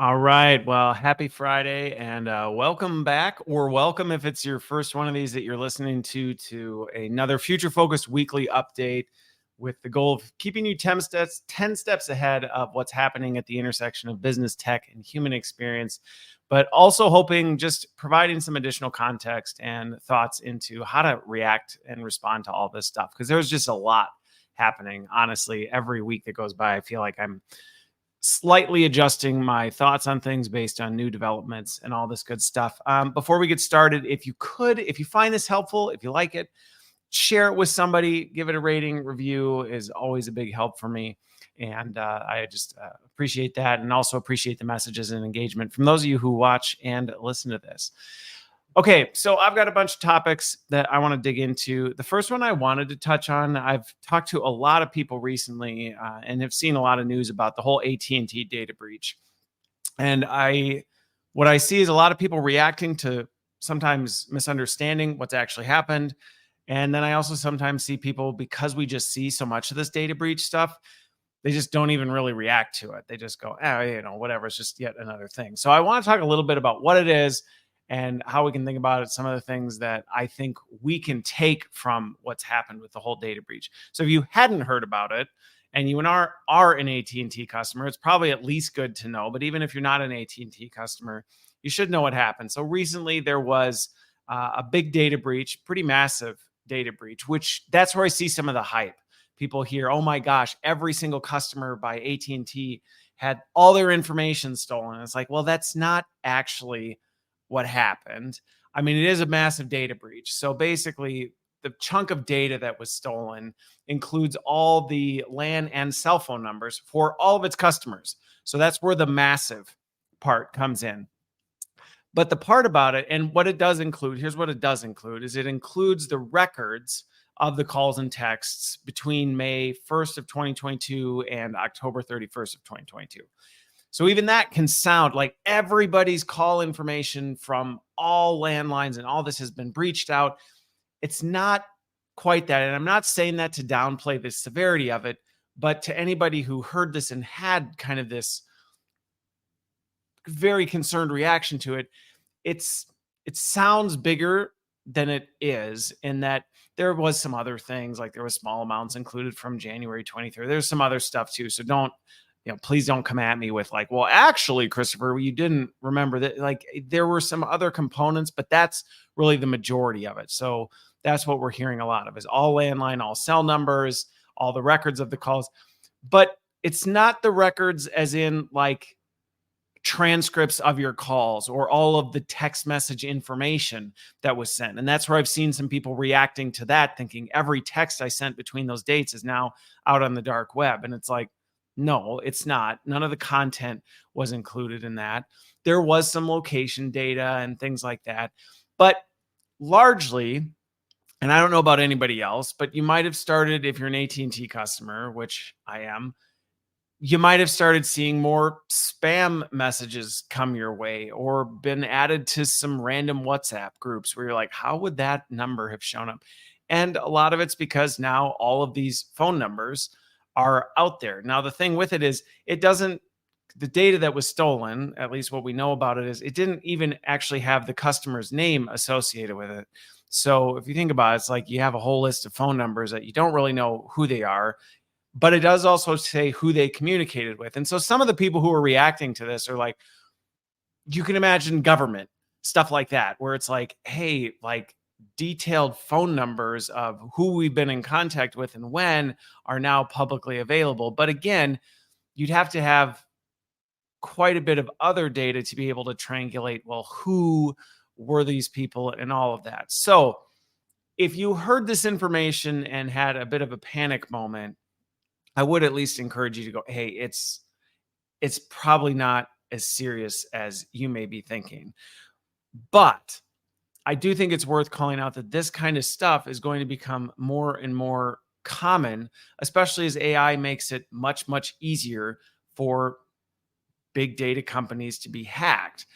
All right. Well, happy Friday and welcome back, or welcome if it's your first one of these that you're listening to another future focused weekly update with the goal of keeping you 10 steps ahead of what's happening at the intersection of business, tech, and human experience, but also hoping just providing some additional context and thoughts into how to react and respond to all this stuff. Because there's just a lot happening. Honestly, every week that goes by, I feel like I'm slightly adjusting my thoughts on things based on new developments and all this good stuff. Before we get started, if you find this helpful, if you like it, share it with somebody, give it a rating. Review is always a big help for me. And I just appreciate that, and also appreciate the messages and engagement from those of you who watch and listen to this. Okay, so I've got a bunch of topics that I want to dig into. The first one I wanted to touch on, I've talked to a lot of people recently and have seen a lot of news about the whole AT&T data breach. And what I see is a lot of people reacting to sometimes misunderstanding what's actually happened. And then I also sometimes see people, because we just see so much of this data breach stuff, they just don't even really react to it. They just go, whatever, it's just yet another thing. So I want to talk a little bit about what it is and how we can think about it, some of the things that I think we can take from what's happened with the whole data breach. So if you hadn't heard about it and you are an AT&T customer, it's probably at least good to know. But even if you're not an AT&T customer, you should know what happened. So recently there was a big data breach, pretty massive data breach, which that's where I see some of the hype. People hear, oh my gosh, every single customer by AT&T had all their information stolen. It's like, well, that's not actually what happened. I mean, it is a massive data breach. So basically, the chunk of data that was stolen includes all the LAN and cell phone numbers for all of its customers. So that's where the massive part comes in. But the part about it, and what it does include, here's what it does include, is it includes the records of the calls and texts between May 1st of 2022 and October 31st of 2022. So even that can sound like everybody's call information from all landlines and all this has been breached out. It's not quite that. And I'm not saying that to downplay the severity of it, but to anybody who heard this and had kind of this very concerned reaction to it, it sounds bigger than it is, in that there was some other things, like there was small amounts included from January 23rd. There's some other stuff too. So please don't come at me with like, well, actually, Christopher, you didn't remember that. Like, there were some other components, but that's really the majority of it. So that's what we're hearing a lot of, is all landline, all cell numbers, all the records of the calls. But it's not the records as in like transcripts of your calls or all of the text message information that was sent. And that's where I've seen some people reacting to that, thinking every text I sent between those dates is now out on the dark web. And it's like, no, it's not. None of the content was included in that. There was some location data and things like that. But largely, and I don't know about anybody else, but you might have started, if you're an AT&T customer, which I am, you might have started seeing more spam messages come your way, or been added to some random WhatsApp groups where you're like, how would that number have shown up? And a lot of it's because now all of these phone numbers are out there. Now, the thing with it is, the data that was stolen, at least what we know about it, is it didn't even actually have the customer's name associated with it. So if you think about it, it's like you have a whole list of phone numbers that you don't really know who they are, but it does also say who they communicated with. And so some of the people who are reacting to this are like, you can imagine government stuff like that, where it's like, hey, like detailed phone numbers of who we've been in contact with and when are now publicly available. But again, you'd have to have quite a bit of other data to be able to triangulate, well, who were these people and all of that. So if you heard this information and had a bit of a panic moment, I would at least encourage you to go, hey, it's probably not as serious as you may be thinking. But I do think it's worth calling out that this kind of stuff is going to become more and more common, especially as AI makes it much, much easier for big data companies to be hacked.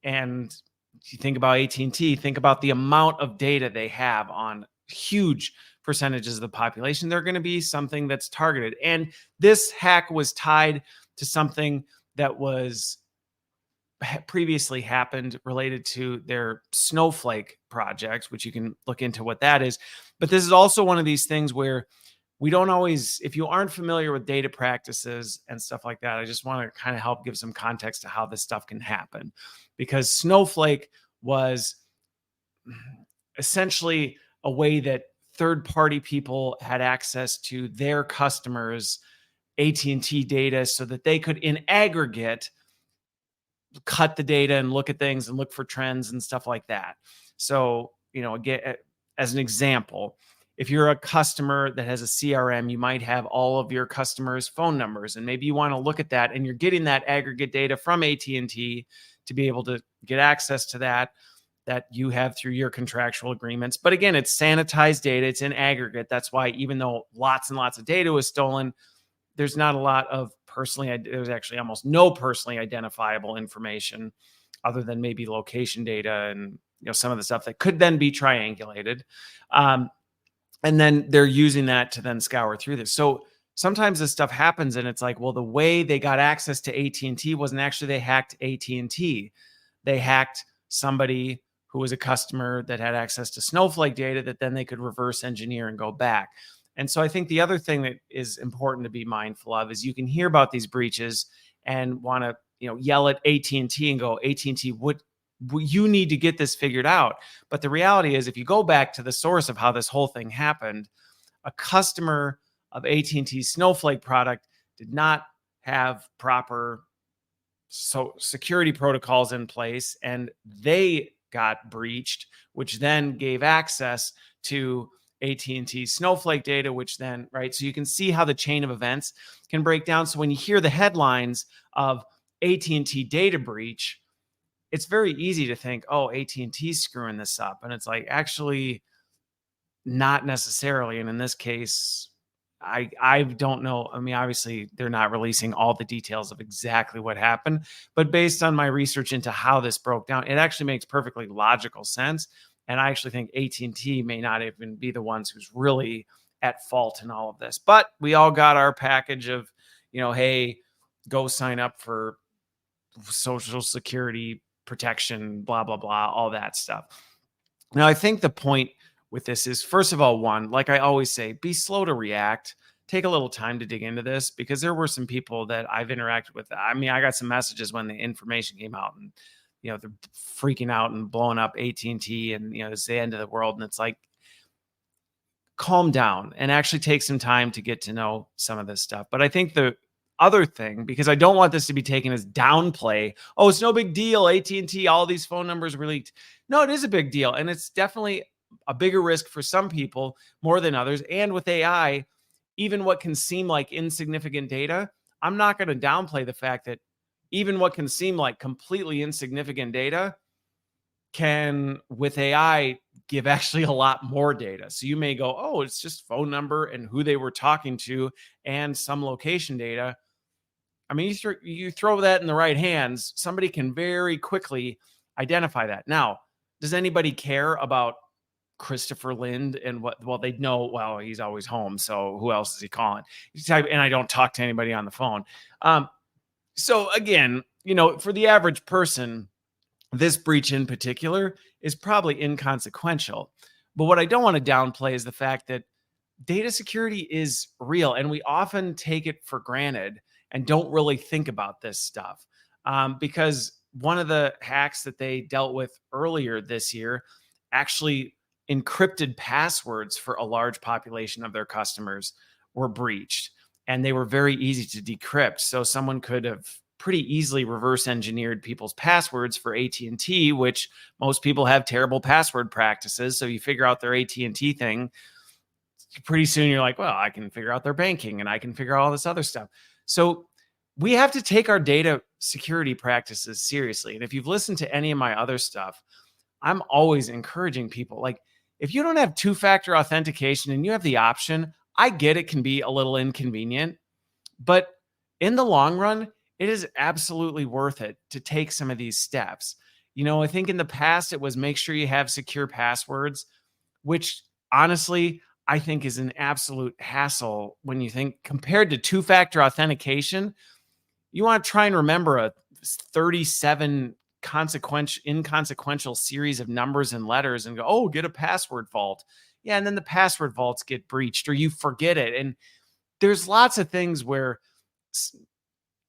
And if you think about AT&T, think about the amount of data they have on huge percentages of the population. They're going to be something that's targeted. And this hack was tied to something that was previously happened related to their Snowflake project, which you can look into what that is. But this is also one of these things where we don't always, if you aren't familiar with data practices and stuff like that, I just want to kind of help give some context to how this stuff can happen. Because Snowflake was essentially a way that third-party people had access to their customers' AT&T data so that they could, in aggregate, cut the data and look at things and look for trends and stuff like that. So, again, as an example, if you're a customer that has a CRM, you might have all of your customers' phone numbers, and maybe you want to look at that, and you're getting that aggregate data from AT&T to be able to get access to that you have through your contractual agreements. But again, it's sanitized data. It's in aggregate. That's why even though lots and lots of data was stolen, there's not a lot of there's actually almost no personally identifiable information other than maybe location data and some of the stuff that could then be triangulated. And then they're using that to then scour through this. So sometimes this stuff happens and it's like, well, the way they got access to AT&T wasn't actually they hacked AT&T. They hacked somebody who was a customer that had access to Snowflake data that then they could reverse engineer and go back. And so I think the other thing that is important to be mindful of is you can hear about these breaches and want to, yell at AT&T and go, AT&T, you need to get this figured out. But the reality is, if you go back to the source of how this whole thing happened, a customer of AT&T's Snowflake product did not have proper security protocols in place, and they got breached, which then gave access to AT&T's Snowflake data, which then, right? So you can see how the chain of events can break down. So when you hear the headlines of AT&T data breach, it's very easy to think, oh, AT&T's screwing this up. And it's like, actually, not necessarily. And in this case, I don't know. I mean, obviously, they're not releasing all the details of exactly what happened, but based on my research into how this broke down, it actually makes perfectly logical sense. And I actually think AT&T may not even be the ones who's really at fault in all of this. But we all got our package of, hey, go sign up for Social Security protection, blah, blah, blah, all that stuff. Now, I think the point with this is, first of all, one, like I always say, be slow to react. Take a little time to dig into this, because there were some people that I've interacted with. I mean, I got some messages when the information came out and, they're freaking out and blowing up AT&T and, it's the end of the world. And it's like, calm down and actually take some time to get to know some of this stuff. But I think the other thing, because I don't want this to be taken as downplay, oh, it's no big deal, AT&T, all these phone numbers were leaked. No, it is a big deal. And it's definitely a bigger risk for some people more than others. And with AI, even what can seem like insignificant data, I'm not going to downplay the fact that even what can seem like completely insignificant data can, with AI, give actually a lot more data. So you may go, oh, it's just phone number and who they were talking to and some location data. I mean, you throw that in the right hands, somebody can very quickly identify that. Now, does anybody care about Christopher Lind and what? Well, they know, well, he's always home, so who else is he calling? And I don't talk to anybody on the phone. So again, for the average person, this breach in particular is probably inconsequential. But what I don't want to downplay is the fact that data security is real, and we often take it for granted and don't really think about this stuff. Because one of the hacks that they dealt with earlier this year actually encrypted passwords for a large population of their customers were breached, and they were very easy to decrypt. So someone could have pretty easily reverse engineered people's passwords for AT&T, which most people have terrible password practices. So you figure out their AT&T thing, pretty soon you're like, well, I can figure out their banking and I can figure out all this other stuff. So we have to take our data security practices seriously. And if you've listened to any of my other stuff, I'm always encouraging people, like, if you don't have two-factor authentication and you have the option, I get it can be a little inconvenient, but in the long run, it is absolutely worth it to take some of these steps. I think in the past it was make sure you have secure passwords, which honestly, I think is an absolute hassle when you think compared to two-factor authentication. You want to try and remember a 37 inconsequential series of numbers and letters and go, oh, get a password vault. Yeah. And then the password vaults get breached or you forget it. And there's lots of things where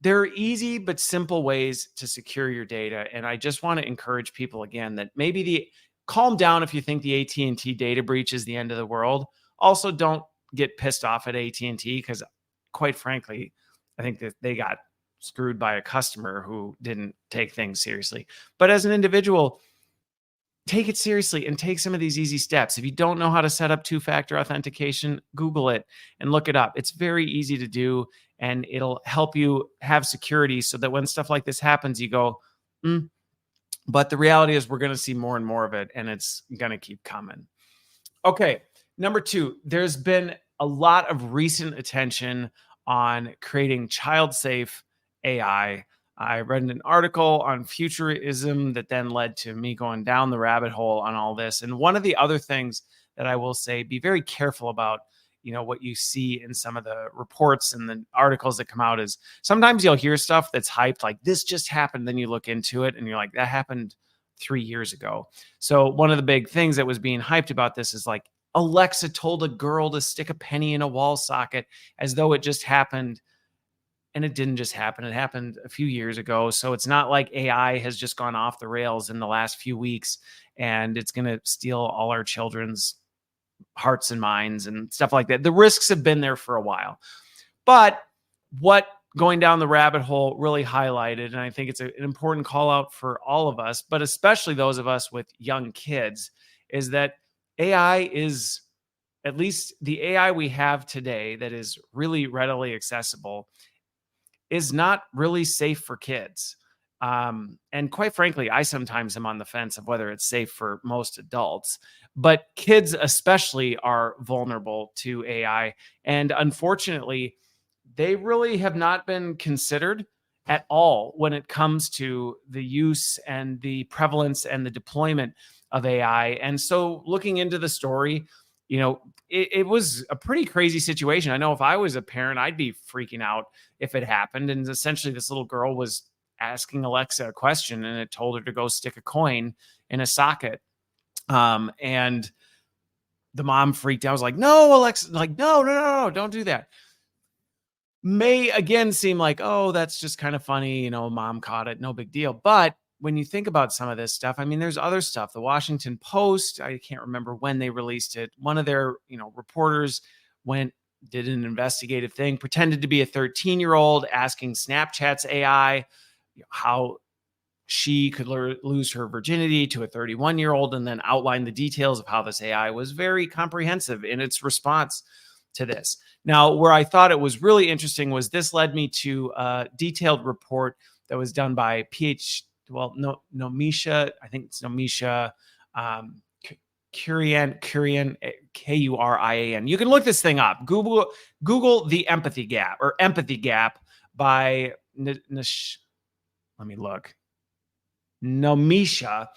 there are easy but simple ways to secure your data. And I just want to encourage people again that maybe calm down if you think the AT&T data breach is the end of the world. Also, don't get pissed off at AT&T because quite frankly, I think that they got screwed by a customer who didn't take things seriously. But as an individual, take it seriously and take some of these easy steps. If you don't know how to set up two-factor authentication, Google it and look it up. It's very easy to do, and it'll help you have security so that when stuff like this happens, you go, but the reality is we're going to see more and more of it, and it's going to keep coming. Okay, number 2, there's been a lot of recent attention on creating child-safe AI. I read an article on futurism that then led to me going down the rabbit hole on all this. And one of the other things that I will say, be very careful about, what you see in some of the reports and the articles that come out is sometimes you'll hear stuff that's hyped, like this just happened. Then you look into it and you're like, that happened 3 years ago. So one of the big things that was being hyped about this is like Alexa told a girl to stick a penny in a wall socket as though it just happened. And it didn't just happen. It happened a few years ago. So it's not like AI has just gone off the rails in the last few weeks and it's going to steal all our children's hearts and minds and stuff like that. The risks have been there for a while. But what going down the rabbit hole really highlighted, and I think it's an important call out for all of us, but especially those of us with young kids, is that AI is, at least the AI we have today that is really readily accessible, is not really safe for kids. And quite frankly, I sometimes am on the fence of whether it's safe for most adults, but kids especially are vulnerable to AI. And unfortunately, they really have not been considered at all when it comes to the use and the prevalence and the deployment of AI. And so looking into the story, it was a pretty crazy situation. I know if I was a parent, I'd be freaking out if it happened. And essentially, this little girl was asking Alexa a question and it told her to go stick a coin in a socket. And the mom freaked out. I was like, no, Alexa, like, no, don't do that. May again seem like, oh, that's just kind of funny. Mom caught it. No big deal. But when you think about some of this stuff, I mean, there's other stuff. The Washington Post, I can't remember when they released it. One of their, reporters did an investigative thing, pretended to be a 13-year-old asking Snapchat's AI how she could lose her virginity to a 31-year-old and then outline the details of how this AI was very comprehensive in its response to this. Now, where I thought it was really interesting was this led me to a detailed report that was done by Nomisha, I think it's Nomisha Kurian, Kurian. You can look this thing up. Google the empathy gap by let me look. Nomisha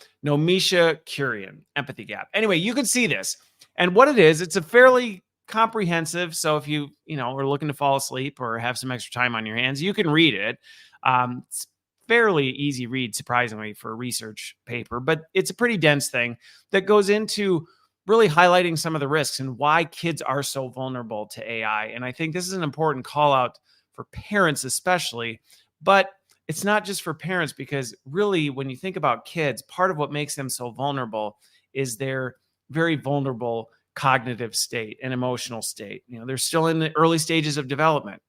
Kurian, empathy gap. Anyway, you can see this. And what it is, it's a fairly comprehensive. So if you are looking to fall asleep or have some extra time on your hands, you can read it. It's fairly easy read, surprisingly, for a research paper, but it's a pretty dense thing that goes into really highlighting some of the risks and why kids are so vulnerable to AI. And I think this is an important call out for parents, especially, but it's not just for parents, because really, when you think about kids, part of what makes them so vulnerable is their very vulnerable cognitive state and emotional state. They're still in the early stages of development,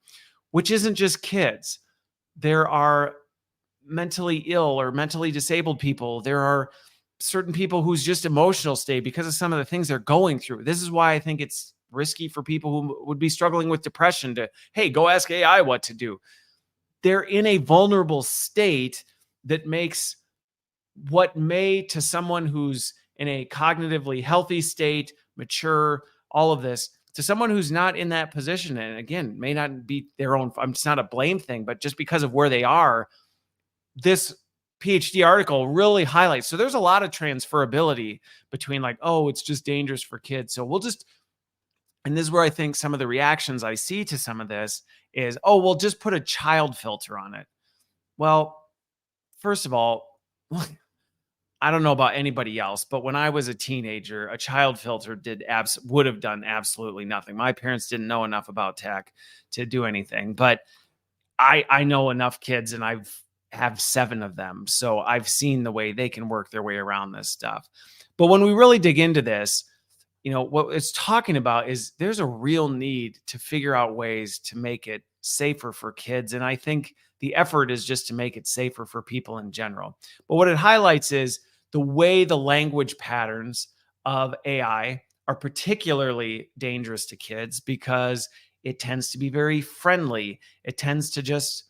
which isn't just kids. There are mentally ill or mentally disabled people. There are certain people whose just emotional state, because of some of the things they're going through. This is why I think it's risky for people who would be struggling with depression to, hey, go ask AI what to do. They're in a vulnerable state that makes what may, to someone who's in a cognitively healthy state, mature, all of this, to someone who's not in that position, and again, may not be their own, it's not a blame thing, but just because of where they are, this PhD article really highlights. So there's a lot of transferability between like, oh, it's just dangerous for kids. So and this is where I think some of the reactions I see to some of this is, oh, we'll just put a child filter on it. Well, first of all, I don't know about anybody else, but when I was a teenager, a child filter would have done absolutely nothing. My parents didn't know enough about tech to do anything, but I know enough kids, and have 7 of them. So I've seen the way they can work their way around this stuff. But when we really dig into this, what it's talking about is there's a real need to figure out ways to make it safer for kids. And I think the effort is just to make it safer for people in general. But what it highlights is the way the language patterns of AI are particularly dangerous to kids because it tends to be very friendly. It tends to just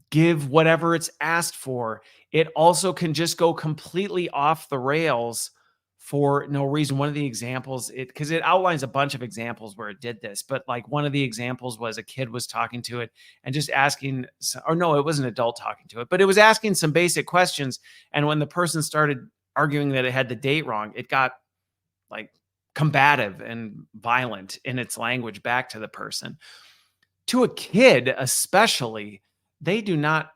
give whatever it's asked for. It also can just go completely off the rails for no reason. One of the examples, because it outlines a bunch of examples where it did this, but like one of the examples was a kid was talking to it and just asking, or no, it was an adult talking to it, but it was asking some basic questions. And when the person started arguing that it had the date wrong, it got like combative and violent in its language back to the person. To a kid, especially, they do not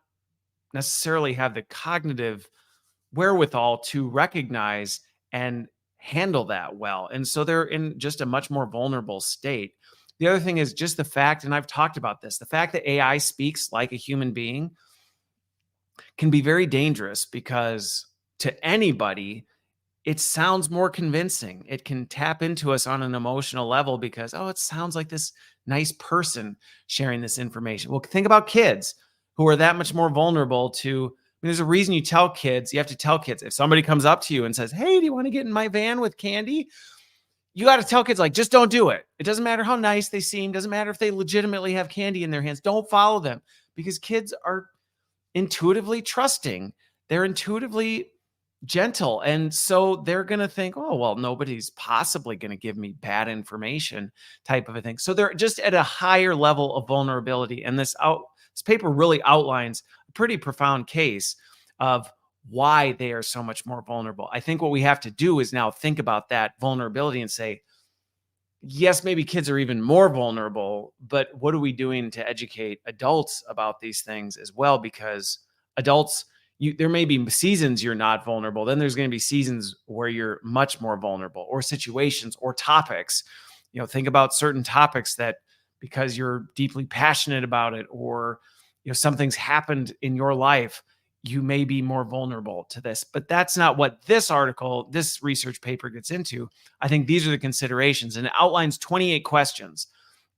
necessarily have the cognitive wherewithal to recognize and handle that well. And so they're in just a much more vulnerable state. The other thing is just the fact, and I've talked about this, the fact that AI speaks like a human being can be very dangerous because to anybody, it sounds more convincing. It can tap into us on an emotional level because, oh, it sounds like this nice person sharing this information. Well, think about kids who are that much more vulnerable to. There's a reason you have to tell kids if somebody comes up to you and says, hey, do you want to get in my van with candy? You got to tell kids, like, just don't do it. It doesn't matter how nice they seem. Doesn't matter if they legitimately have candy in their hands. Don't follow them because kids are intuitively trusting. They're intuitively gentle. And so they're going to think, oh, well, nobody's possibly going to give me bad information type of a thing. So they're just at a higher level of vulnerability. And this paper really outlines a pretty profound case of why they are so much more vulnerable. I think what we have to do is now think about that vulnerability and say, yes, maybe kids are even more vulnerable, but what are we doing to educate adults about these things as well? Because adults, there may be seasons you're not vulnerable. Then there's going to be seasons where you're much more vulnerable, or situations or topics. Think about certain topics that because you're deeply passionate about it, or something's happened in your life, you may be more vulnerable to this. But that's not what this research paper gets into. I think these are the considerations, and it outlines 28 questions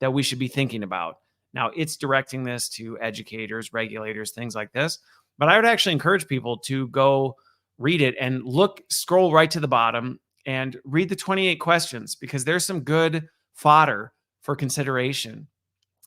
that we should be thinking about. Now, it's directing this to educators, regulators, things like this. But I would actually encourage people to go read it and scroll right to the bottom and read the 28 questions, because there's some good fodder for consideration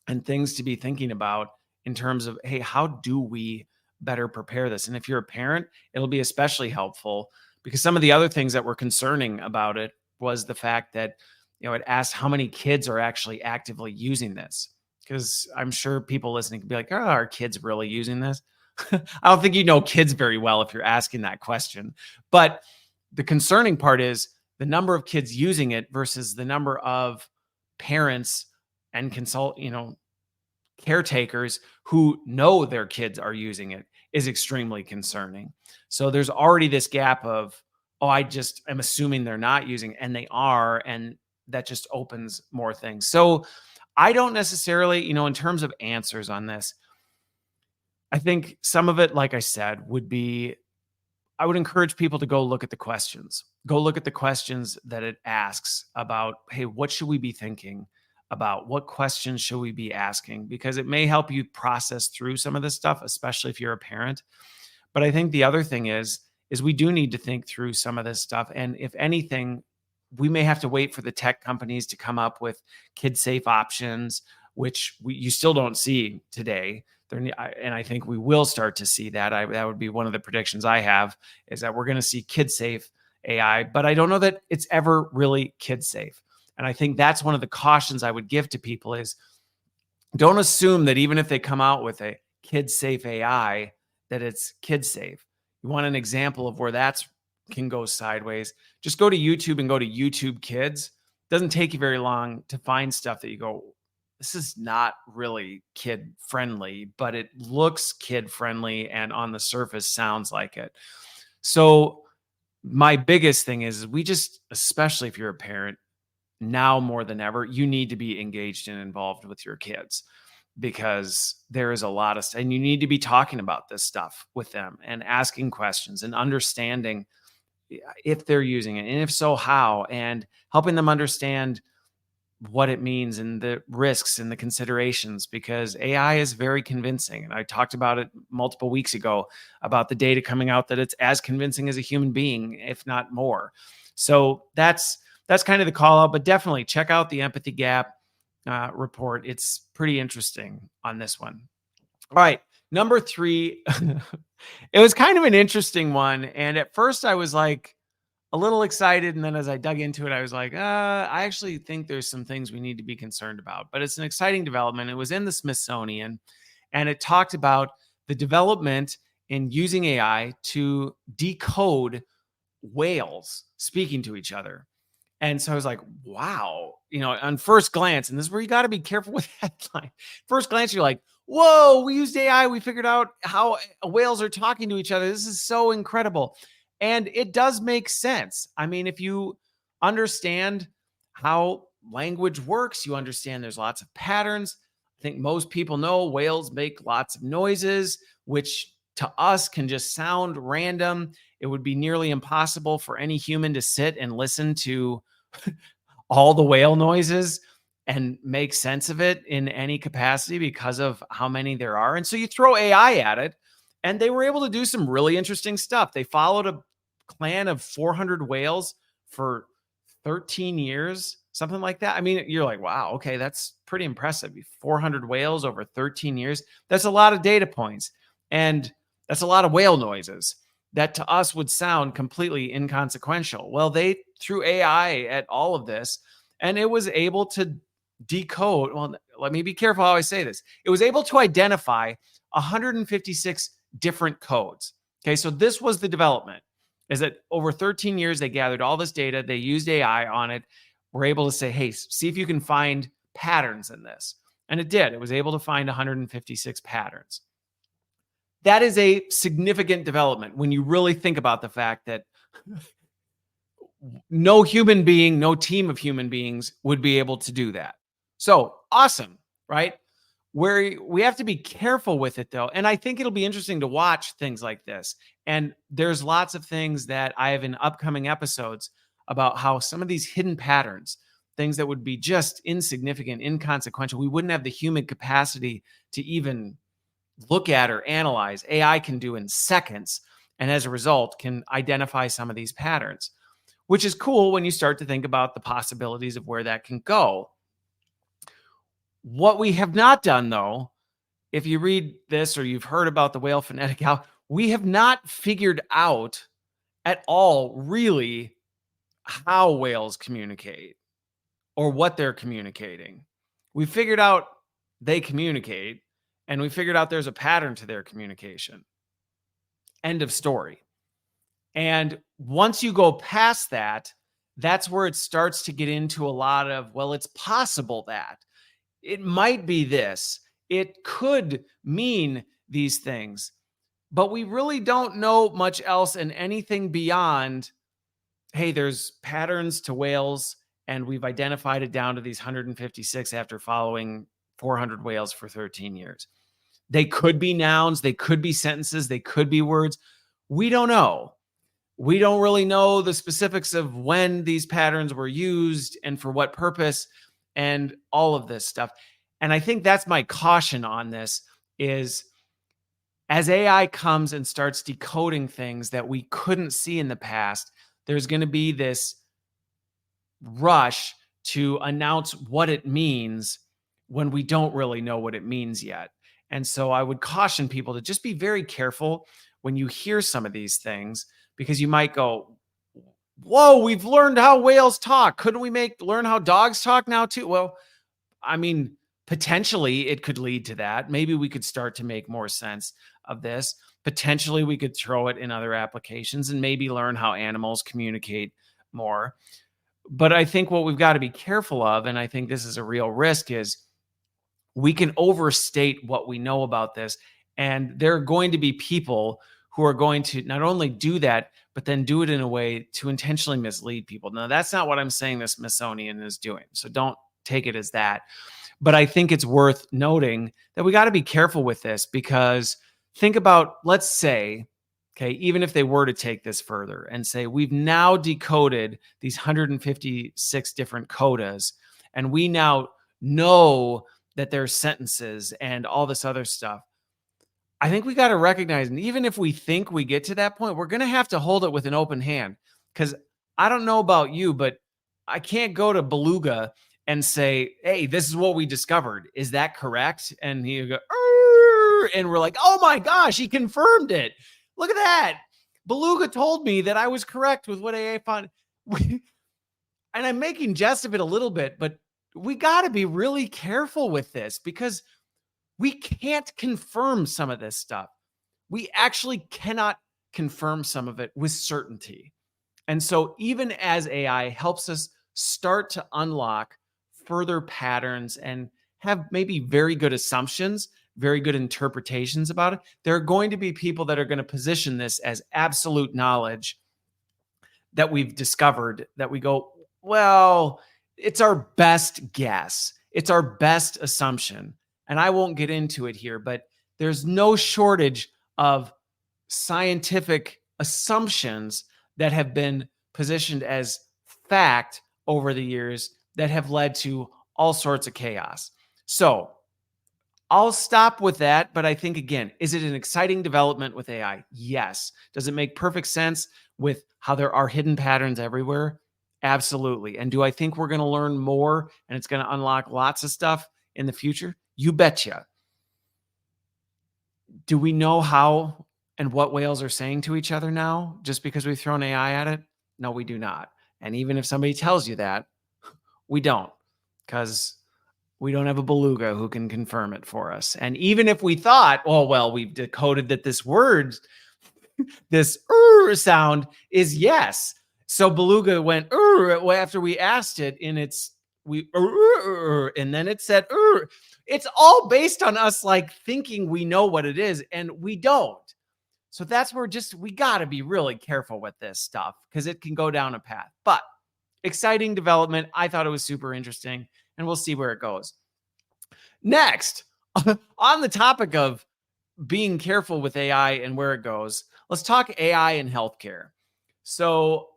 and things to be thinking about in terms of, hey, how do we better prepare this? And if you're a parent, it'll be especially helpful, because some of the other things that were concerning about it was the fact that, it asked how many kids are actually actively using this. Because I'm sure people listening can be like, oh, are kids really using this? I don't think you know kids very well if you're asking that question. But the concerning part is the number of kids using it versus the number of parents and caretakers who know their kids are using it is extremely concerning. So there's already this gap of, oh, I just am assuming they're not using, and they are, and that just opens more things. So I don't necessarily, in terms of answers on this, I think some of it, like I said, would be, I would encourage people to go look at the questions. Go look at the questions that it asks about, hey, what should we be thinking about? What questions should we be asking? Because it may help you process through some of this stuff, especially if you're a parent. But I think the other thing is we do need to think through some of this stuff. And if anything, we may have to wait for the tech companies to come up with kid-safe options, which you still don't see today. And I think we will start to see that. That would be one of the predictions I have, is that we're going to see kid-safe AI, but I don't know that it's ever really kid-safe. And I think that's one of the cautions I would give to people is, don't assume that even if they come out with a kid-safe AI, that it's kid-safe. You want an example of where that can go sideways, just go to YouTube and go to YouTube Kids. It doesn't take you very long to find stuff that you go, this is not really kid friendly, but it looks kid friendly and on the surface sounds like it. So my biggest thing is we just, especially if you're a parent, now more than ever, you need to be engaged and involved with your kids, because there is a lot of and you need to be talking about this stuff with them and asking questions and understanding if they're using it, and if so, how, and helping them understand what it means and the risks and the considerations, because AI is very convincing. And I talked about it multiple weeks ago about the data coming out that it's as convincing as a human being, if not more. So that's kind of the call out, but definitely check out the empathy gap report. It's pretty interesting on this one. All right. Number 3, it was kind of an interesting one. And at first I was like, a little excited. And then as I dug into it, I was like, I actually think there's some things we need to be concerned about. But it's an exciting development. It was in the Smithsonian, and it talked about the development in using AI to decode whales speaking to each other. And so I was like, wow, on first glance, and this is where you got to be careful with headline. First glance, you're like, whoa, we used AI. We figured out how whales are talking to each other. This is so incredible. And it does make sense. I mean, if you understand how language works, you understand there's lots of patterns. I think most people know whales make lots of noises, which to us can just sound random. It would be nearly impossible for any human to sit and listen to all the whale noises and make sense of it in any capacity because of how many there are. And so you throw AI at it, and they were able to do some really interesting stuff. They followed a clan of 400 whales for 13 years, something like that. I mean, you're like, wow, okay, that's pretty impressive. 400 whales over 13 years. That's a lot of data points. And that's a lot of whale noises that to us would sound completely inconsequential. Well, they threw AI at all of this, and it was able to decode. Well, let me be careful how I say this. It was able to identify 156 different codes. Okay, so this was the development, is that over 13 years, they gathered all this data. They used AI on it. Were able to say, hey, see if you can find patterns in this. And it did. It was able to find 156 patterns. That is a significant development when you really think about the fact that no human being, no team of human beings would be able to do that. So awesome, right? Where we have to be careful with it, though. And I think it'll be interesting to watch things like this. And there's lots of things that I have in upcoming episodes about how some of these hidden patterns, things that would be just insignificant, inconsequential, we wouldn't have the human capacity to even look at or analyze. AI can do in seconds, and as a result can identify some of these patterns, which is cool when you start to think about the possibilities of where that can go. What we have not done, though, if you read this or you've heard about the whale phonetic alphabet, we have not figured out at all really how whales communicate or what they're communicating. We figured out they communicate, and we figured out there's a pattern to their communication. End of story. And once you go past that, that's where it starts to get into a lot of, well, it's possible that it might be this. It could mean these things, but we really don't know much else and anything beyond, hey, there's patterns to whales, and we've identified it down to these 156 after following 400 whales for 13 years. They could be nouns, they could be sentences, they could be words. We don't know. We don't really know the specifics of when these patterns were used and for what purpose and all of this stuff. And I think that's my caution on this is, as AI comes and starts decoding things that we couldn't see in the past, there's going to be this rush to announce what it means when we don't really know what it means yet. And so I would caution people to just be very careful when you hear some of these things, because you might go, whoa, we've learned how whales talk. Couldn't we learn how dogs talk now too? Well, I mean, potentially it could lead to that. Maybe we could start to make more sense of this. Potentially we could throw it in other applications and maybe learn how animals communicate more. But I think what we've got to be careful of, and I think this is a real risk, is we can overstate what we know about this. And there are going to be people who are going to not only do that, but then do it in a way to intentionally mislead people. Now, that's not what I'm saying this Smithsonian is doing. So don't take it as that. But I think it's worth noting that we got to be careful with this, because think about, let's say, okay, even if they were to take this further and say, we've now decoded these 156 different codas, and we now know that there's sentences and all this other stuff. I think we got to recognize, and even if we think we get to that point, we're going to have to hold it with an open hand. Because I don't know about you, but I can't go to Beluga and say, hey, this is what we discovered. Is that correct? And he go, and we're like, oh my gosh, he confirmed it. Look at that. Beluga told me that I was correct with what AA found. And I'm making jest of it a little bit, but we got to be really careful with this, because we can't confirm some of this stuff. We actually cannot confirm some of it with certainty. And so even as AI helps us start to unlock further patterns and have maybe very good assumptions, very good interpretations about it, there are going to be people that are going to position this as absolute knowledge that we've discovered, that we go, well, it's our best guess. It's our best assumption. And I won't get into it here, but there's no shortage of scientific assumptions that have been positioned as fact over the years that have led to all sorts of chaos. So I'll stop with that. But I think, again, is it an exciting development with AI? Yes. Does it make perfect sense with how there are hidden patterns everywhere? Absolutely. And do I think we're going to learn more and it's going to unlock lots of stuff in the future? You betcha. Do we know how and what whales are saying to each other now just because we've thrown AI at it? No, we do not. And even if somebody tells you that, we don't, because we don't have a beluga who can confirm it for us. And even if we thought, oh, well, we've decoded that this word, this sound is yes. So beluga went after we asked it in its, and then it said, it's all based on us like thinking we know what it is, and we don't. So that's where we got to be really careful with this stuff, because it can go down a path. But exciting development. I thought it was super interesting, and we'll see where it goes. Next, on the topic of being careful with AI and where it goes, let's talk AI in healthcare. So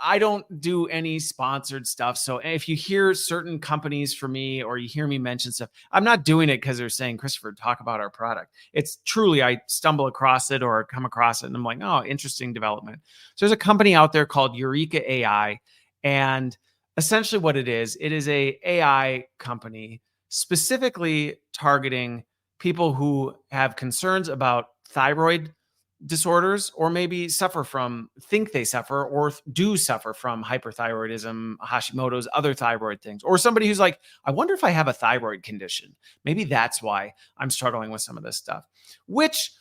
I don't do any sponsored stuff. So if you hear certain companies from me, or you hear me mention stuff, I'm not doing it because they're saying, Christopher, talk about our product. It's truly, I stumble across it or come across it and I'm like, oh, interesting development. So there's a company out there called Eureka AI. And essentially what it is a AI company specifically targeting people who have concerns about thyroid disorders, or maybe think they suffer or do suffer from hyperthyroidism, Hashimoto's, other thyroid things, or somebody who's like, I wonder if I have a thyroid condition. Maybe that's why I'm struggling with some of this stuff, which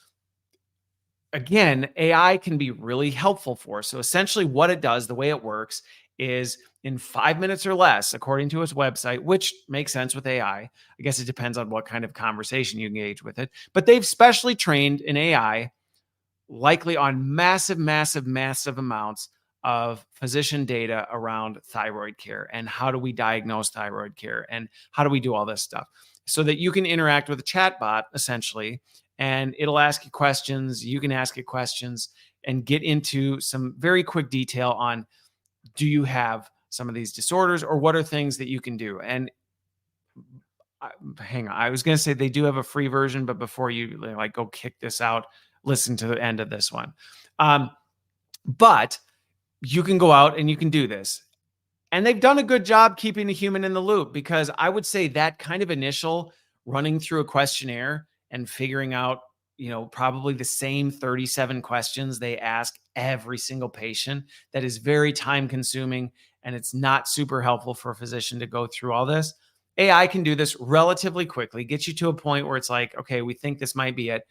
again, AI can be really helpful for. So essentially what it does, the way it works, is in 5 minutes or less, according to its website, which makes sense with AI. I guess it depends on what kind of conversation you engage with it, but they've specially trained an AI likely on massive amounts of physician data around thyroid care and how do we diagnose thyroid care and how do we do all this stuff, so that you can interact with a chatbot essentially, and it'll ask you questions. You can ask it questions and get into some very quick detail on, do you have some of these disorders, or what are things that you can do? And hang on, I was going to say they do have a free version, but before you like go kick this out, listen to the end of this one. But you can go out and you can do this. And they've done a good job keeping the human in the loop, because I would say that kind of initial running through a questionnaire and figuring out, probably the same 37 questions they ask every single patient, that is very time consuming, and it's not super helpful for a physician to go through all this. AI can do this relatively quickly, get you to a point where it's like, okay, we think this might be it.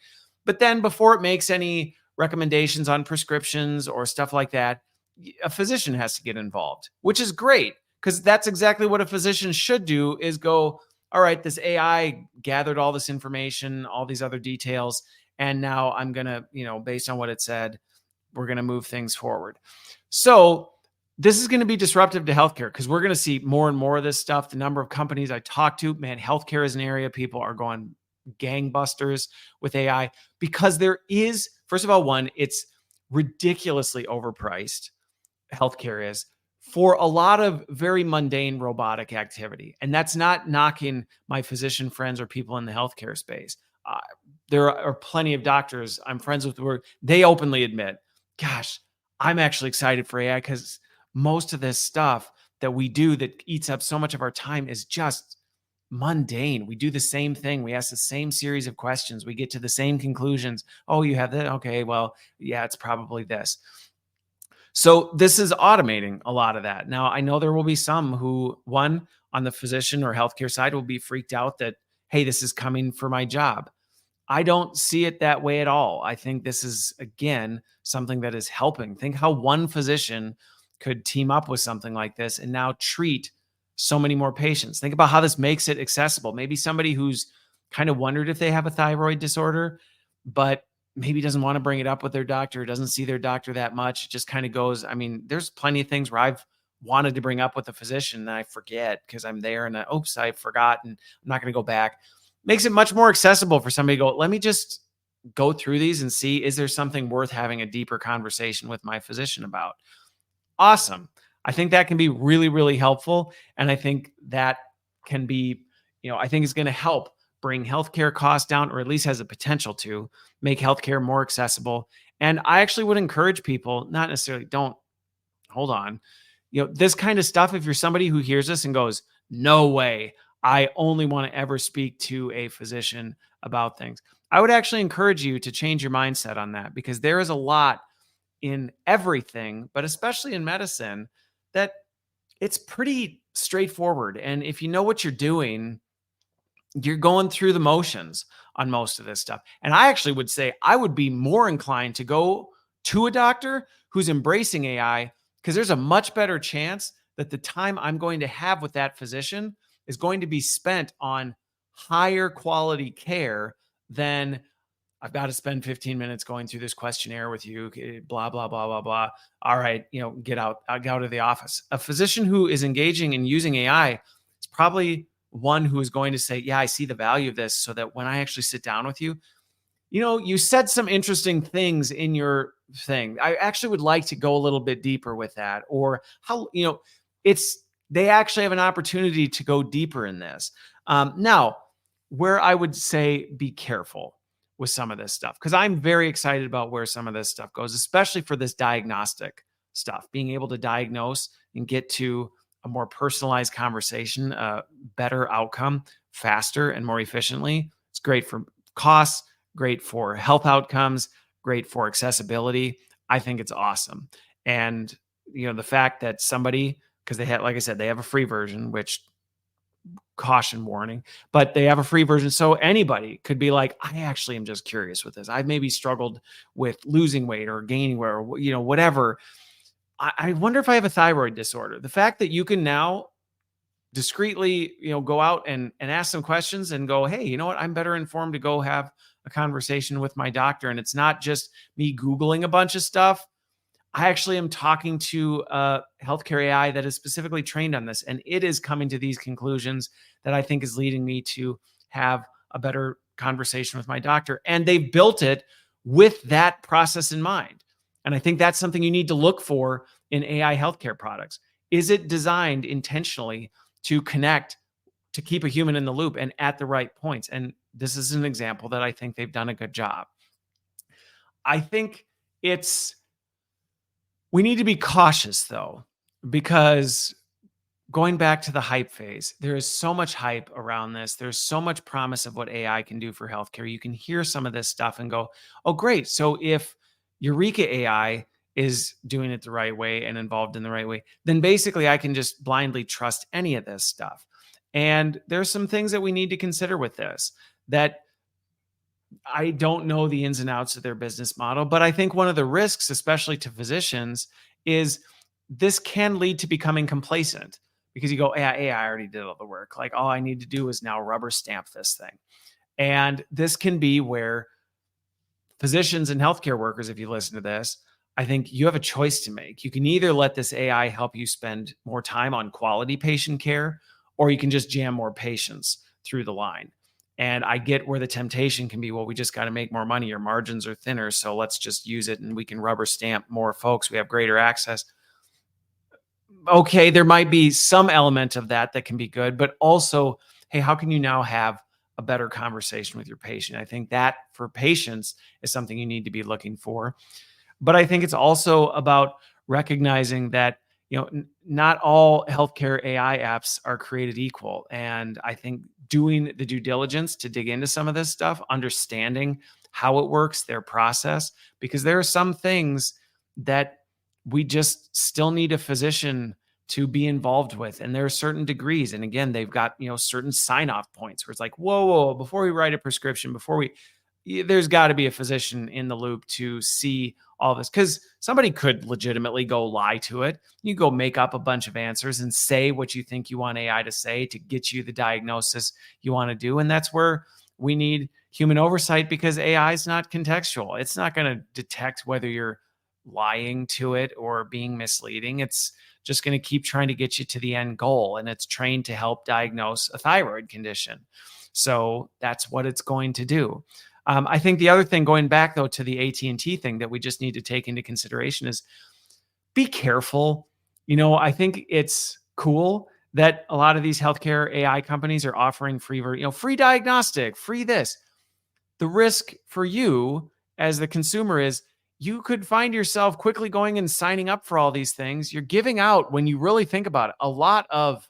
But then before it makes any recommendations on prescriptions or stuff like that, a physician has to get involved, which is great, because that's exactly what a physician should do, is go, all right, this AI gathered all this information, all these other details, and now I'm going to, based on what it said, we're going to move things forward. So this is going to be disruptive to healthcare because we're going to see more and more of this stuff. The number of companies I talk to, man, healthcare is an area people are going gangbusters with AI because there is, first of all, one, it's ridiculously overpriced. Healthcare is for a lot of very mundane robotic activity. And that's not knocking my physician friends or people in the healthcare space. Uh, there are plenty of doctors I'm friends with where they openly admit, gosh, I'm actually excited for AI because most of this stuff that we do that eats up so much of our time is just mundane. We do the same thing. We ask the same series of questions. We get to the same conclusions. Oh, you have that? Okay, well, yeah, it's probably this. So this is automating a lot of that. Now, I know there will be some who, one, on the physician or healthcare side, will be freaked out that, hey, this is coming for my job. I don't see it that way at all. I think this is, again, something that is helping. Think how one physician could team up with something like this and now treat so many more patients. Think about how this makes it accessible. Maybe somebody who's kind of wondered if they have a thyroid disorder, but maybe doesn't want to bring it up with their doctor, doesn't see their doctor that much, just kind of goes, I mean, there's plenty of things where I've wanted to bring up with the physician and I forget because I'm there and oops, I forgot and I'm not going to go back. Makes it much more accessible for somebody to go, let me just go through these and see, is there something worth having a deeper conversation with my physician about? Awesome. I think that can be really, really helpful. And I think that can be, I think it's going to help bring healthcare costs down, or at least has the potential to make healthcare more accessible. And I actually would encourage people, not necessarily don't hold on, this kind of stuff. If you're somebody who hears this and goes, no way, I only want to ever speak to a physician about things, I would actually encourage you to change your mindset on that, because there is a lot in everything, but especially in medicine, that it's pretty straightforward. And if you know what you're doing, you're going through the motions on most of this stuff. And I actually would say I would be more inclined to go to a doctor who's embracing AI, because there's a much better chance that the time I'm going to have with that physician is going to be spent on higher quality care than I've got to spend 15 minutes going through this questionnaire with you, blah, blah, blah, blah, blah. All right, get out of the office. A physician who is engaging and using AI is probably one who is going to say, yeah, I see the value of this, so that when I actually sit down with you, you said some interesting things in your thing. I actually would like to go a little bit deeper with that, or how, they actually have an opportunity to go deeper in this. Now, where I would say be careful with some of this stuff, because I'm very excited about where some of this stuff goes, especially for this diagnostic stuff, being able to diagnose and get to a more personalized conversation, a better outcome faster and more efficiently. It's great for costs, great for health outcomes, great for accessibility. I think it's awesome. And, the fact that somebody, because they had, like I said, they have a free version, which caution warning, but they have a free version. So anybody could be like, I actually am just curious with this. I've maybe struggled with losing weight or gaining weight or, whatever. I wonder if I have a thyroid disorder. The fact that you can now discreetly, go out and ask some questions and go, hey, you know what? I'm better informed to go have a conversation with my doctor. And it's not just me Googling a bunch of stuff. I actually am talking to a healthcare AI that is specifically trained on this, and it is coming to these conclusions that I think is leading me to have a better conversation with my doctor. And they've built it with that process in mind. And I think that's something you need to look for in AI healthcare products. Is it designed intentionally to connect, to keep a human in the loop and at the right points? And this is an example that I think they've done a good job. I think we need to be cautious, though, because going back to the hype phase, there is so much hype around this. There's so much promise of what AI can do for healthcare. You can hear some of this stuff and go, oh, great. So if Eureka AI is doing it the right way and involved in the right way, then basically I can just blindly trust any of this stuff. And there's some things that we need to consider with this, that I don't know the ins and outs of their business model, but I think one of the risks, especially to physicians, is this can lead to becoming complacent, because you go, yeah, AI already did all the work. Like all I need to do is now rubber stamp this thing. And this can be where physicians and healthcare workers, if you listen to this, I think you have a choice to make. You can either let this AI help you spend more time on quality patient care, or you can just jam more patients through the line. And I get where the temptation can be, well, we just got to make more money. Your margins are thinner. So let's just use it and we can rubber stamp more folks. We have greater access. Okay, there might be some element of that that can be good, but also, hey, how can you now have a better conversation with your patient? I think that for patients is something you need to be looking for. But I think it's also about recognizing that, not all healthcare AI apps are created equal. And I think doing the due diligence to dig into some of this stuff, understanding how it works, their process, because there are some things that we just still need a physician to be involved with. And there are certain degrees. And again, they've got, certain sign off points where it's like, whoa, before we write a prescription, there's got to be a physician in the loop to see all this, because somebody could legitimately go lie to it. You go make up a bunch of answers and say what you think you want AI to say to get you the diagnosis you want to do. And that's where we need human oversight, because AI is not contextual. It's not going to detect whether you're lying to it or being misleading. It's just going to keep trying to get you to the end goal. And it's trained to help diagnose a thyroid condition. So that's what it's going to do. I think the other thing, going back though to the AT&T thing that we just need to take into consideration, is be careful. I think it's cool that a lot of these healthcare AI companies are offering free diagnostic, free this. The risk for you as the consumer is you could find yourself quickly going and signing up for all these things. You're giving out, when you really think about it, a lot of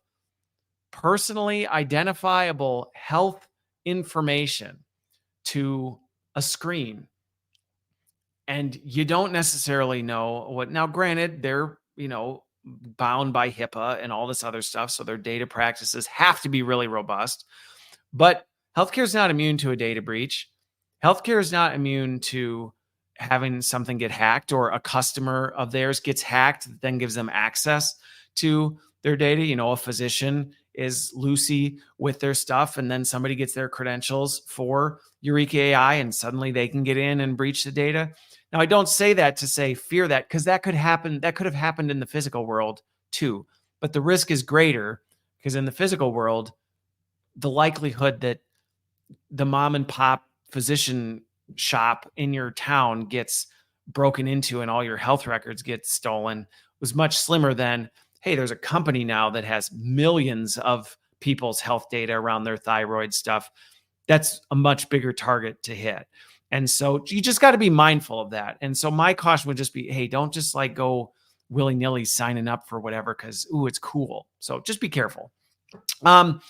personally identifiable health information to a screen, and you don't necessarily know what. Now granted, they're bound by HIPAA and all this other stuff, so their data practices have to be really robust. But healthcare is not immune to a data breach. Healthcare is not immune to having something get hacked, or a customer of theirs gets hacked that then gives them access to their data. A physician is loosey with their stuff, and then somebody gets their credentials for Eureka AI, and suddenly they can get in and breach the data. Now, I don't say that to say fear that, because that could happen. That could have happened in the physical world too. But the risk is greater, because in the physical world, the likelihood that the mom and pop physician shop in your town gets broken into and all your health records get stolen was much slimmer than, hey, there's a company now that has millions of people's health data around their thyroid stuff. That's a much bigger target to hit. And so you just got to be mindful of that. And so my caution would just be, hey, don't just like go willy-nilly signing up for whatever because, ooh, it's cool. So just be careful. The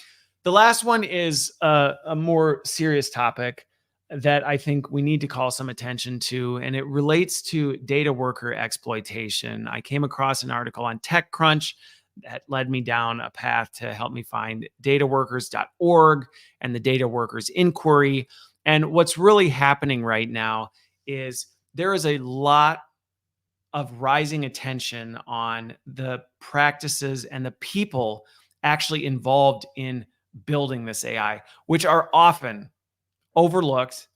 last one is a more serious topic that I think we need to call some attention to, and it relates to data worker exploitation. I came across an article on TechCrunch that led me down a path to help me find dataworkers.org and the Data Workers Inquiry. And what's really happening right now is there is a lot of rising attention on the practices and the people actually involved in building this AI, which are often overlooked.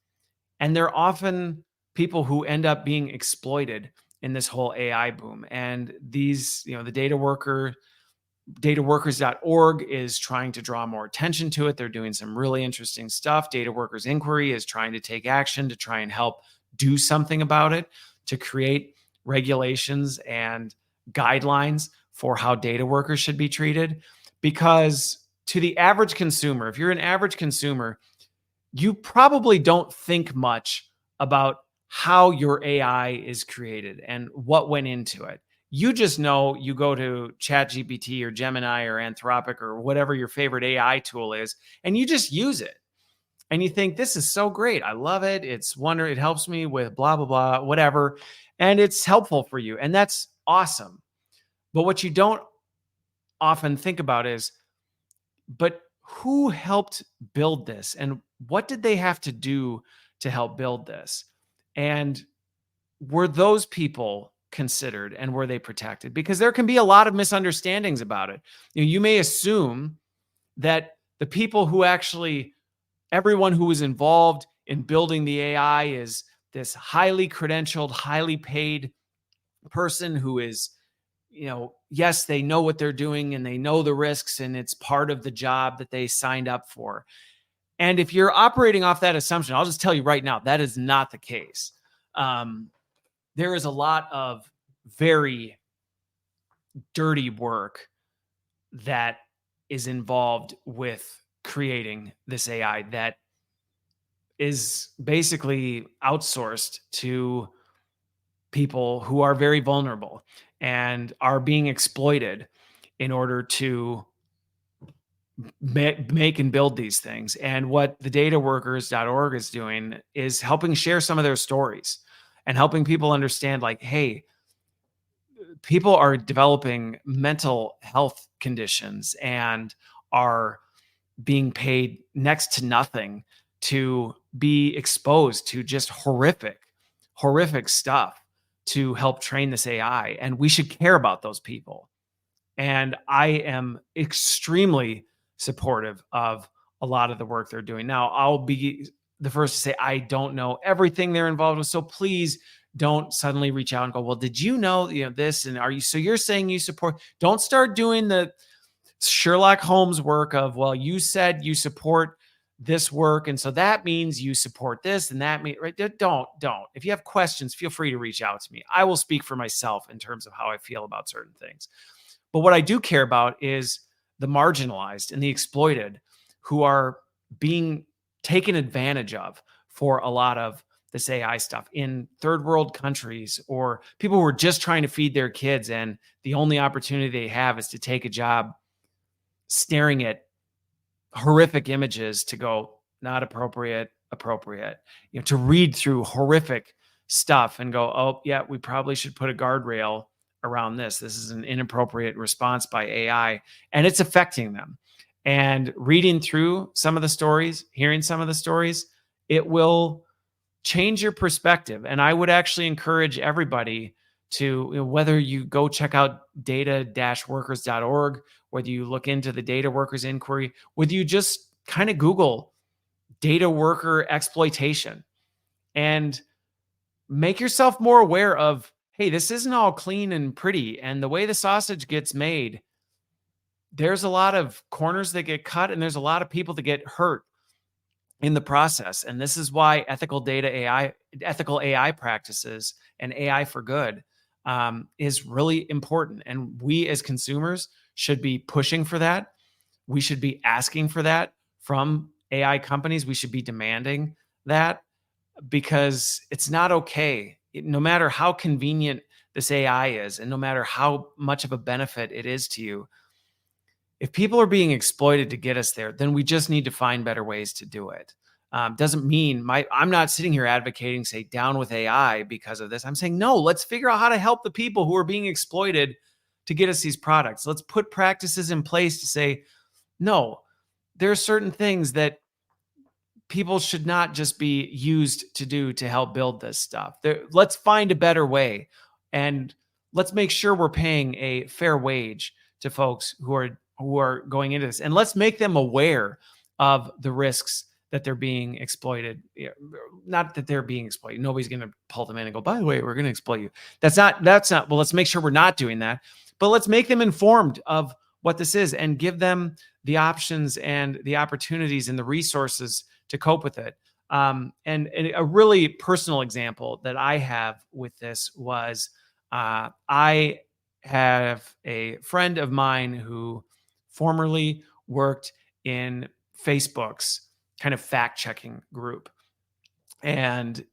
And they're often people who end up being exploited in this whole AI boom. And these, the dataworkers.org is trying to draw more attention to it. They're doing some really interesting stuff. Data Workers Inquiry is trying to take action to try and help do something about it, to create regulations and guidelines for how data workers should be treated. Because to the average consumer, if you're an average consumer, you probably don't think much about how your AI is created and what went into it. You just know you go to ChatGPT or Gemini or Anthropic or whatever your favorite AI tool is, and you just use it. And you think, this is so great. I love it. It helps me with blah, blah, blah, whatever. And it's helpful for you. And that's awesome. But what you don't often think about is, but who helped build this? And what did they have to do to help build this? And were those people considered and were they protected? Because there can be a lot of misunderstandings about it. You may assume that the people who actually, everyone who was involved in building the AI is this highly credentialed, highly paid person who is, yes, they know what they're doing and they know the risks and it's part of the job that they signed up for. And if you're operating off that assumption, I'll just tell you right now, that is not the case. There is a lot of very dirty work that is involved with creating this AI that is basically outsourced to people who are very vulnerable and are being exploited in order to make and build these things. And what the dataworkers.org is doing is helping share some of their stories and helping people understand, like, hey, people are developing mental health conditions and are being paid next to nothing to be exposed to just horrific stuff to help train this AI. And we should care about those people. And I am extremely supportive of a lot of the work they're doing. Now, I'll be the first to say I don't know everything they're involved with. So please don't suddenly reach out and go, well, did you know, this? And so you're saying you support, don't start doing the Sherlock Holmes work of, well, you said you support this work, and so that means you support this, and that means, right? Don't. If you have questions, feel free to reach out to me. I will speak for myself in terms of how I feel about certain things. But what I do care about is the marginalized and the exploited who are being taken advantage of for a lot of this AI stuff in third world countries, or people who are just trying to feed their kids, and the only opportunity they have is to take a job staring at horrific images to go, not appropriate, to read through horrific stuff and go, oh yeah, we probably should put a guardrail around this. This is an inappropriate response by AI, and it's affecting them. And reading through some of the stories, hearing some of the stories, it will change your perspective. And I would actually encourage everybody to, whether you go check out data-workers.org, whether you look into the data workers inquiry, whether you just kind of Google data worker exploitation and make yourself more aware of, hey, this isn't all clean and pretty. And the way the sausage gets made, there's a lot of corners that get cut and there's a lot of people that get hurt in the process. And this is why ethical AI practices and AI for good is really important. And we as consumers should be pushing for that. We should be asking for that from AI companies. We should be demanding that, because it's not okay. No matter how convenient this AI is, and no matter how much of a benefit it is to you, if people are being exploited to get us there, then we just need to find better ways to do it. Doesn't mean I'm not sitting here advocating, say, down with AI because of this. I'm saying, no, let's figure out how to help the people who are being exploited to get us these products. Let's put practices in place to say, no, there are certain things that people should not just be used to do to help build this stuff. Let's find a better way, and let's make sure we're paying a fair wage to folks who are going into this, and let's make them aware of the risks that they're being exploited. Not that they're being exploited. Nobody's going to pull them in and go, by the way, we're going to exploit you. That's not, well, let's make sure we're not doing that, but let's make them informed of what this is and give them the options and the opportunities and the resources to cope with it. And a really personal example that I have with this was, I have a friend of mine who formerly worked in Facebook's kind of fact-checking group. And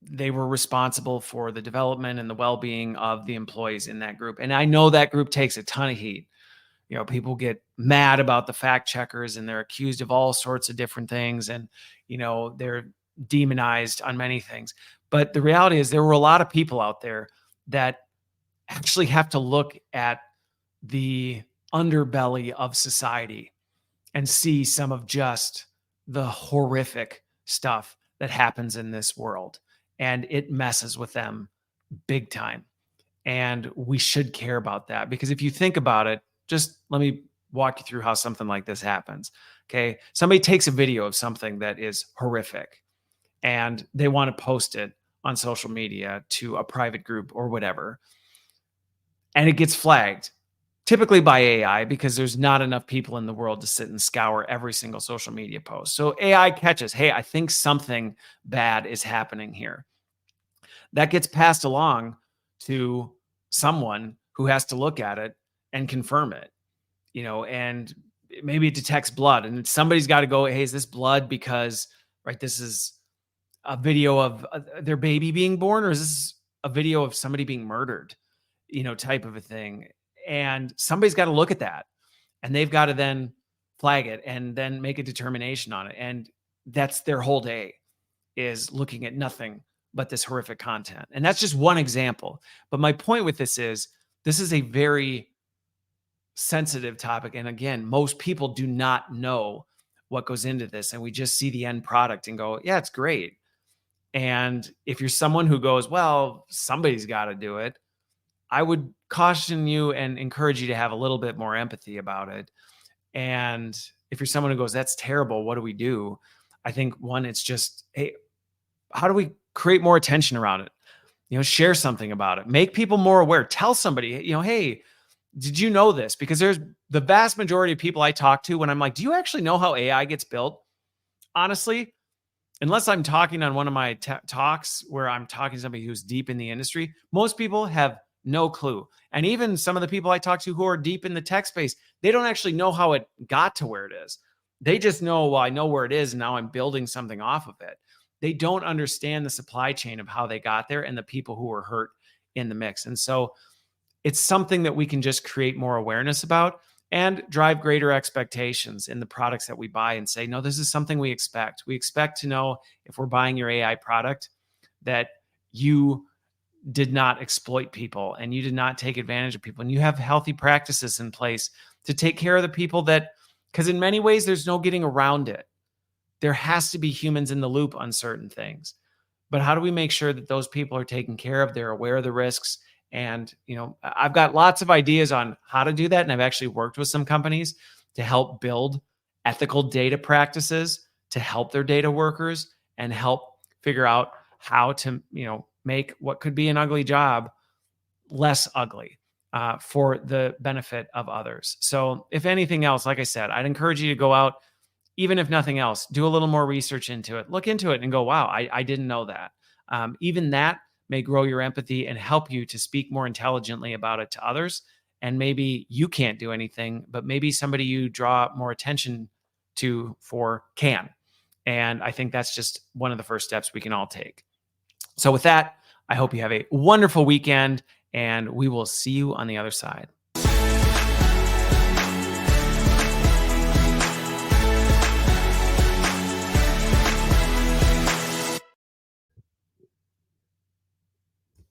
they were responsible for the development and the well-being of the employees in that group. And I know that group takes a ton of heat. People get mad about the fact checkers and they're accused of all sorts of different things. And, they're demonized on many things. But the reality is there were a lot of people out there that actually have to look at the underbelly of society and see some of just the horrific stuff that happens in this world. And it messes with them big time. And we should care about that, because if you think about it, just let me walk you through how something like this happens. Okay. Somebody takes a video of something that is horrific and they want to post it on social media to a private group or whatever. And it gets flagged, typically by AI, because there's not enough people in the world to sit and scour every single social media post. So AI catches, hey, I think something bad is happening here. That gets passed along to someone who has to look at it and confirm it, and maybe it detects blood and somebody's got to go, hey, is this blood because, right, this is a video of their baby being born, or is this a video of somebody being murdered, type of a thing. And somebody's got to look at that and they've got to then flag it and then make a determination on it. And that's their whole day, is looking at nothing but this horrific content. And that's just one example. But my point with this is a very sensitive topic. And again, most people do not know what goes into this. And we just see the end product and go, yeah, it's great. And if you're someone who goes, well, somebody's got to do it, I would caution you and encourage you to have a little bit more empathy about it. And if you're someone who goes, that's terrible, what do we do? I think one, it's just, hey, how do we create more attention around it? Share something about it, make people more aware, tell somebody, hey, did you know this? Because there's the vast majority of people I talk to when I'm like, do you actually know how AI gets built? Honestly, unless I'm talking on one of my talks where I'm talking to somebody who's deep in the industry, most people have no clue. And even some of the people I talk to who are deep in the tech space, they don't actually know how it got to where it is. They just know, well, I know where it is and now I'm building something off of it. They don't understand the supply chain of how they got there and the people who were hurt in the mix. And so it's something that we can just create more awareness about and drive greater expectations in the products that we buy and say, no, this is something we expect. We expect to know, if we're buying your AI product, that you did not exploit people and you did not take advantage of people, and you have healthy practices in place to take care of the people that, because in many ways, there's no getting around it. There has to be humans in the loop on certain things. But how do we make sure that those people are taken care of? They're aware of the risks. And, I've got lots of ideas on how to do that. And I've actually worked with some companies to help build ethical data practices to help their data workers and help figure out how to, make what could be an ugly job less ugly for the benefit of others. So if anything else, like I said, I'd encourage you to go out, even if nothing else, do a little more research into it, look into it and go, wow, I didn't know that. Even that may grow your empathy and help you to speak more intelligently about it to others. And maybe you can't do anything, but maybe somebody you draw more attention to for can. And I think that's just one of the first steps we can all take. So with that, I hope you have a wonderful weekend and we will see you on the other side.